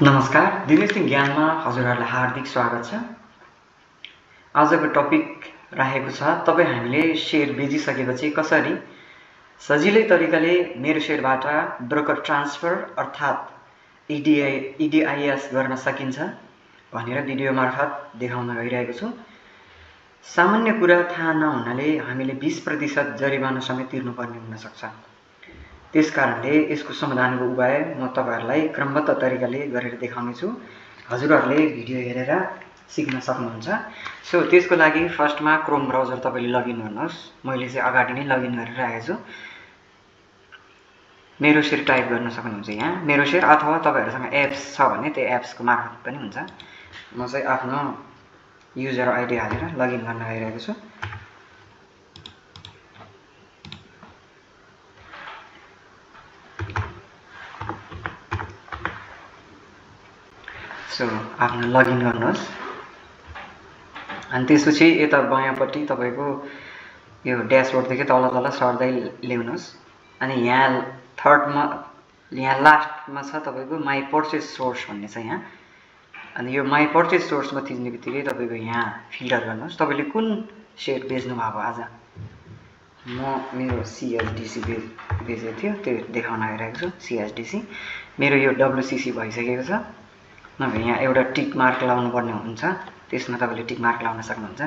नमस्कार, दिनेश सिंह ज्ञानमा हजुरहरूलाई हार्दिक स्वागत छ। आजको टपिक रहेको छ तपाईँ हामीले शेयर बेचिसकेपछि कसरी सजिलै तरिकाले मेरो शेयरबाट ब्रोकर ट्रान्सफर अर्थात् इडिआइएस गर्न सकिन्छ भनेर भिडियो मार्फत देखाउन गइरहेको छु। सामान्य कुरा थाहा नहुनाले हामीले 20% जरिवाना समेत तिर्नुपर्ने हुन सक्छ। त्यसकारणले यसको समाधानको उपाय म तपाईहरुलाई क्रमबद्ध तरिकाले गरेर देखाउने छु। हजुरहरूले भिडियो हेरेर सिक्न सक्नुहुन्छ। सो त्यसको लागि फर्स्टमा क्रोम ब्राउजर तपाईले लगइन गर्नुहोस्। मैले चाहिँ अगाडि नै लगइन गरेर राखेको छु। मेरो शेयर टाइप गर्न सक्नुहुन्छ यहाँ। मेरो शेयर अथवा तपाईहरुसँग एप्स छ भने त्यो एप्सको मार्फत पनि हुन्छ। म चाहिँ आफ्नो युजर आइडी हालेर लगइन गर्न गइरहेको छु। सो आफ्नो लगइन गर्नुहोस् अनि त्यसपछि यता बायाँपट्टि तपाईको यो ड्याशबोर्डदेखि तल सर्दै ल्याउनुहोस् अनि यहाँ थर्डमा यहाँ लास्टमा छ तपाईको माई पर्चेज सोर्स भन्ने छ यहाँ। अनि यो माई पर्चेज सोर्समा थिच्नेबित्तिकै तपाईको यहाँ फिल्टर गर्नुहोस् तपाईले कुन शेयर बेच्नु भएको आज। म मेरो सीएसडीसी बेचेको थियो त्यो देखाउन गइरहेको छु। सीएसडीसी मेरो यो डब्ल्यूसीसी भइसकेको छ। नभए यहाँ एउटा टिक मार्क लाउनु पर्ने हुन्छ। त्यसमा तपाईले टिक मार्क लाउन सक्नुहुन्छ।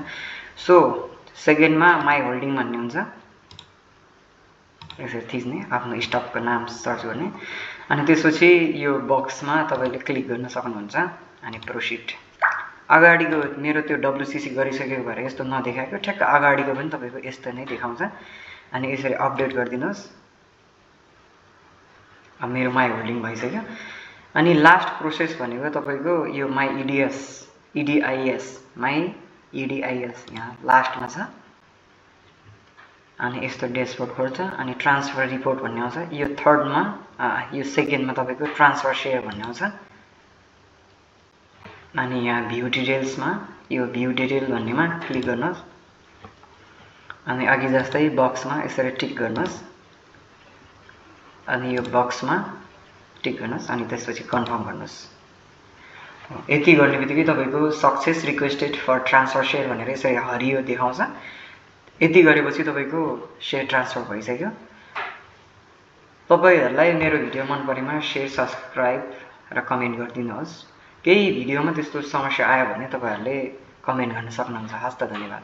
सो सेकेन्डमा माई होल्डिङ भन्ने हुन्छ। यसरी थिच्ने आफ्नो स्टकको नाम सर्च गर्ने अनि त्यसपछि यो बक्समा तपाईले क्लिक गर्न सक्नुहुन्छ अनि प्रोसिड। अगाडिको मेरो त्यो डब्ल्यूसीसी गरिसकेको भएर यस्तो नदेखाएको ठ्याक्क अगाडिको पनि तपाईको यस्तो नै देखाउँछ। अनि यसरी अपडेट गरिदिनुस्। अब मेरो माई होल्डिङ भइसक्यो। अनि लास्ट प्रोसेस भनेको तपाईको यो माई इडिआइएस माई इडिआइएस यहाँ लास्टमा छ। अनि यस्तो ड्याशबोर्ड खोल्छ अनि ट्रान्सफर रिपोर्ट भन्ने आउँछ। यो थर्डमा यो सेकेन्डमा तपाईको ट्रान्सफर शेयर भन्ने आउँछ। अनि यहाँ भ्यू डिटेल्समा यो भ्यू डिटेल भन्नेमा क्लिक गर्नुहोस्। अनि अघि जस्तै बक्समा यसरी टिक गर्नुहोस्। अनि यो बक्समा टिक गर्नुहोस् अनि त्यसपछि कन्फर्म गर्नुहोस्। यति गर्नेबित्तिकै तपाईको success requested for transfer share भनेर यसरी हरियो देखाउँछ। यति गरेपछि तपाईको शेयर ट्रान्सफर भइसक्यो। तपाईहरुलाई मेरो भिडियो मन परेमा शेयर सब्स्क्राइब र कमेन्ट गरिदिनुहोस्। केही भिडियोमा त्यस्तो समस्या आयो भने तपाईहरुले कमेन्ट गर्न सक्नुहुन्छ। हस्त धन्यवाद।